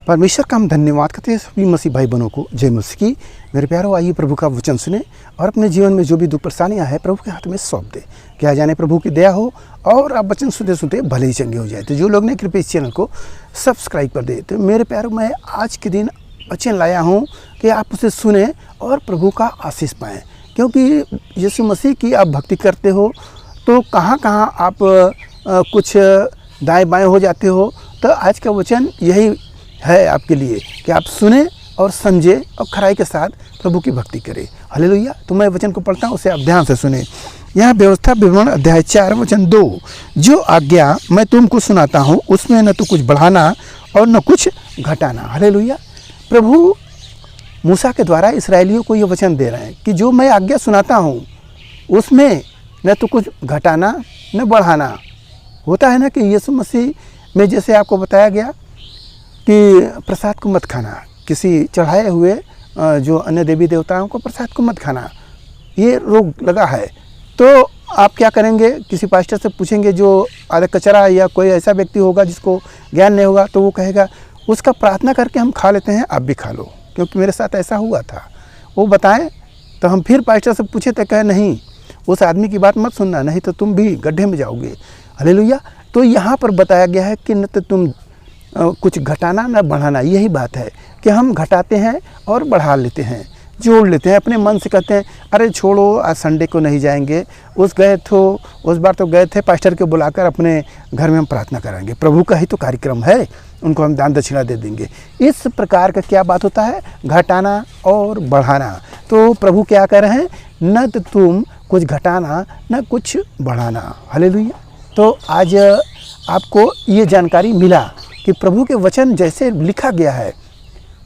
परमेश्वर का हम धन्यवाद करते हैं सभी मसीह भाई बहनों को। जय मसीह की। मेरे प्यारों, आइए प्रभु का वचन सुने और अपने जीवन में जो भी दुख परेशानियां हैं प्रभु के हाथ में सौंप दे। क्या जाने प्रभु की दया हो और आप वचन सुनते सुनते भले ही चंगे हो जाए। तो जो लोग ने कृपया इस चैनल को सब्सक्राइब कर दे। तो मेरे प्यारों, मैं आज के दिन वचन लाया हूँ कि आप उसे सुने और प्रभु का आशीष पाएँ। क्योंकि यीशु मसीह की आप भक्ति करते हो तो कहाँ कहाँ आप कुछ दाएँ बाएँ हो जाते हो। तो आज का वचन यही है आपके लिए कि आप सुने और समझे और खराई के साथ प्रभु की भक्ति करें। हालेलुया। तो मैं वचन को पढ़ता हूँ, उसे आप ध्यान से सुने। यह व्यवस्था विवरण अध्याय 4 वचन 2, जो आज्ञा मैं तुमको सुनाता हूँ उसमें न तो कुछ बढ़ाना और न कुछ घटाना। हालेलुया। प्रभु मूसा के द्वारा इसराइलियों को ये वचन दे रहे हैं कि जो मैं आज्ञा सुनाता हूँ उसमें न तो कुछ घटाना न बढ़ाना। होता है ना कि यीशु मसीह में जैसे आपको बताया गया कि प्रसाद को मत खाना, किसी चढ़ाए हुए जो अन्य देवी देवताओं को प्रसाद को मत खाना, ये रोग लगा है। तो आप क्या करेंगे, किसी पास्टर से पूछेंगे जो आधा कचरा या कोई ऐसा व्यक्ति होगा जिसको ज्ञान नहीं होगा, तो वो कहेगा उसका प्रार्थना करके हम खा लेते हैं, आप भी खा लो, क्योंकि मेरे साथ ऐसा हुआ था। वो बताएं तो हम फिर पास्टर से पूछे तो कहे नहीं, उस आदमी की बात मत सुनना, नहीं तो तुम भी गड्ढे में जाओगे। हालेलुया। तो यहाँ पर बताया गया है कि न तो तुम कुछ घटाना न बढ़ाना। यही बात है कि हम घटाते हैं और बढ़ा लेते हैं, जोड़ लेते हैं। अपने मन से कहते हैं अरे छोड़ो, आज संडे को नहीं जाएंगे, उस बार तो गए थे, पास्टर के बुलाकर अपने घर में हम प्रार्थना कराएंगे, प्रभु का ही तो कार्यक्रम है, उनको हम दान दक्षिणा दे देंगे। इस प्रकार का क्या बात होता है, घटाना और बढ़ाना। तो प्रभु क्या कह रहे हैं, न तो तुम कुछ घटाना न कुछ बढ़ाना। हालेलुया। तो आज आपको ये जानकारी मिला कि प्रभु के वचन जैसे लिखा गया है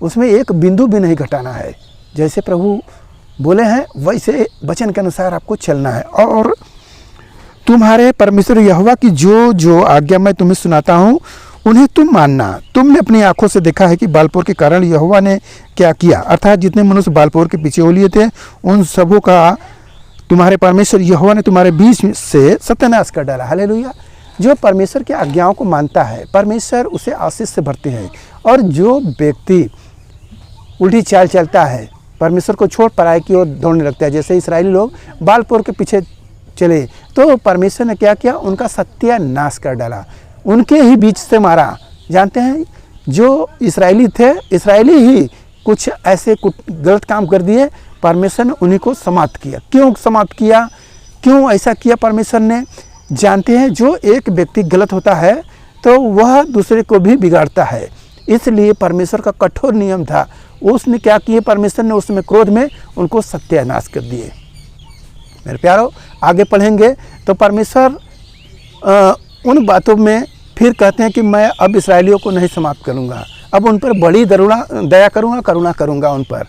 उसमें एक बिंदु भी नहीं घटाना है। जैसे प्रभु बोले हैं वैसे वचन के अनुसार आपको चलना है। और तुम्हारे परमेश्वर यहोवा की जो जो आज्ञा मैं तुम्हें सुनाता हूँ उन्हें तुम मानना। तुमने अपनी आंखों से देखा है कि बालपोर के कारण यहोवा ने क्या किया, अर्थात जितने मनुष्य बालपोर के पीछे हो लिए थे उन सबों का तुम्हारे परमेश्वर यहोवा ने तुम्हारे बीच से सत्यानाश कर डाला। हालेलुया। जो परमेश्वर की आज्ञाओं को मानता है परमेश्वर उसे आशीष से भरते हैं। और जो व्यक्ति उल्टी चाल चलता है, परमेश्वर को छोड़ पराई की ओर दौड़ने लगता है, जैसे इस्राएली लोग बालपोर के पीछे चले तो परमेश्वर ने क्या किया, उनका सत्यानाश कर डाला, उनके ही बीच से मारा। जानते हैं जो इस्राएली थे, इस्राएली ही कुछ ऐसे गलत काम कर दिए, परमेश्वर ने उन्हीं को समाप्त किया। क्यों समाप्त किया, क्यों ऐसा किया परमेश्वर ने? जानते हैं जो एक व्यक्ति गलत होता है तो वह दूसरे को भी बिगाड़ता है, इसलिए परमेश्वर का कठोर नियम था। उसने क्या किए, परमेश्वर ने उसमें क्रोध में उनको सत्यानाश कर दिए। मेरे प्यारों, आगे पढ़ेंगे तो परमेश्वर उन बातों में फिर कहते हैं कि मैं अब इसराइलियों को नहीं समाप्त करूंगा, अब उन पर बड़ी दया करूंगा, करुणा करूंगा उन पर।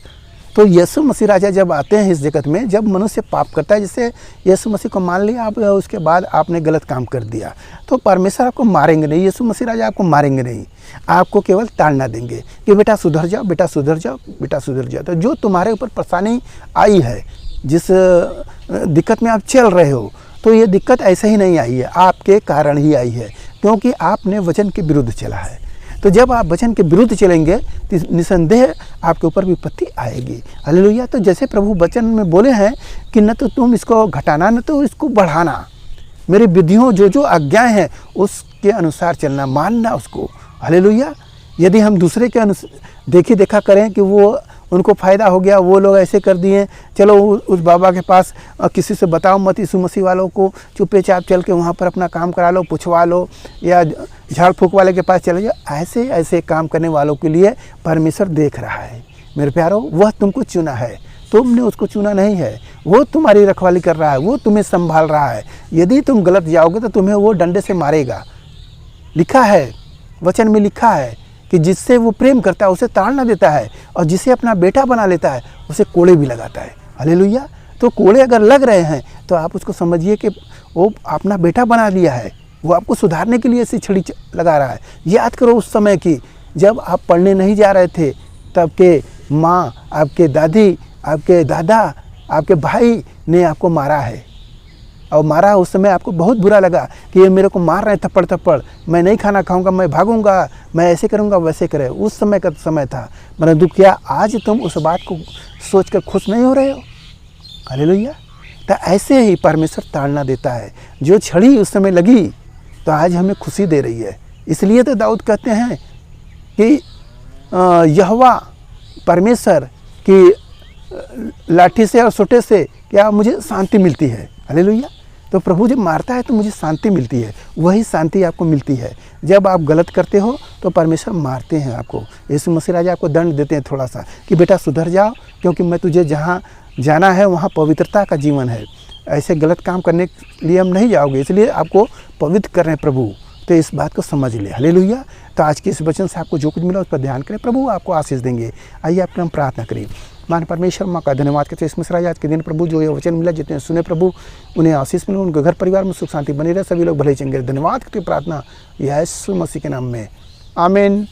तो यीशु मसीह राजा जब आते हैं इस जगत में, जब मनुष्य पाप करता है, जैसे यीशु मसीह को मान लिया आप, उसके बाद आपने गलत काम कर दिया, तो परमेश्वर आपको मारेंगे नहीं, यीशु मसीह राजा आपको मारेंगे नहीं, आपको केवल ताड़ना देंगे कि बेटा सुधर जाओ, बेटा सुधर जाओ, बेटा सुधर जाओ। तो जो तुम्हारे ऊपर परेशानी आई है, जिस दिक्कत में आप चल रहे हो, तो ये दिक्कत ऐसे ही नहीं आई है, आपके कारण ही आई है, क्योंकि आपने वचन के विरुद्ध चला है। तो जब आप वचन के विरुद्ध चलेंगे तो निसंदेह आपके ऊपर विपत्ति आएगी। हालेलुया। तो जैसे प्रभु वचन में बोले हैं कि न तो तुम इसको घटाना न तो इसको बढ़ाना, मेरी विधियों जो जो आज्ञाएं हैं उसके अनुसार चलना, मानना उसको। हालेलुया। यदि हम दूसरे के देखा करें कि वो उनको फ़ायदा हो गया, वो लोग ऐसे कर दिए, चलो उस बाबा के पास किसी से बताओ मत, यीशु मसीह वालों को चुपे चाप चल के वहाँ पर अपना काम करा लो, पूछवा लो, या झाड़ फूक वाले के पास चले जाओ, ऐसे ऐसे काम करने वालों के लिए परमेश्वर देख रहा है। मेरे प्यारों, वह तुमको चुना है, तुमने उसको चुना नहीं है, वो तुम्हारी रखवाली कर रहा है, वो तुम्हें संभाल रहा है। यदि तुम गलत जाओगे तो तुम्हें वो डंडे से मारेगा। लिखा है, वचन में लिखा है कि जिससे वो प्रेम करता है उसे ताड़ना देता है, और जिसे अपना बेटा बना लेता है उसे कोड़े भी लगाता है। हालेलुया। तो कोड़े अगर लग रहे हैं तो आप उसको समझिए कि वो अपना बेटा बना लिया है, वो आपको सुधारने के लिए ऐसी छड़ी लगा रहा है। याद करो उस समय की, जब आप पढ़ने नहीं जा रहे थे, तब के माँ, आपके दादी, आपके दादा, आपके भाई ने आपको मारा है। और मारा, उस समय आपको बहुत बुरा लगा कि ये मेरे को मार रहे हैं थप्पड़ थप्पड़, मैं नहीं खाना खाऊंगा, मैं भागूंगा, मैं ऐसे करूंगा वैसे करे, उस समय का समय था। परंतु क्या आज तुम उस बात को सोचकर खुश नहीं हो रहे हो? हालेलुया। तो ऐसे ही परमेश्वर ताड़ना देता है। जो छड़ी उस समय लगी तो आज हमें खुशी दे रही है। इसलिए तो दाऊद कहते हैं कि यहोवा परमेश्वर की लाठी से और सोटे से क्या मुझे शांति मिलती है। हालेलुया। तो प्रभु जब मारता है तो मुझे शांति मिलती है, वही शांति आपको मिलती है। जब आप गलत करते हो तो परमेश्वर मारते हैं आपको। यीशु मसीह राजा आपको दंड देते हैं थोड़ा सा कि बेटा सुधर जाओ, क्योंकि मैं तुझे जहाँ जाना है वहाँ पवित्रता का जीवन है। ऐसे गलत काम करने के लिए हम नहीं जाओगे, इसलिए आपको पवित्र कर रहे हैं प्रभु। तो इस बात को समझ ले। हालेलुया। तो आज के इस वचन से आपको जो कुछ मिला उस पर ध्यान करें, प्रभु आपको आशीष देंगे। आइए आपके हम प्रार्थना करें। मान परमेश्वर माँ का धन्यवाद करते हैं इस मिश्रा आज के दिन प्रभु जो ये वचन मिला, जितने सुने प्रभु उन्हें आशीष मिले, उनके घर परिवार में सुख शांति बनी रहे, सभी लोग भले चंगे। धन्यवाद करते प्रार्थना यीशु मसीह के नाम में, आमीन।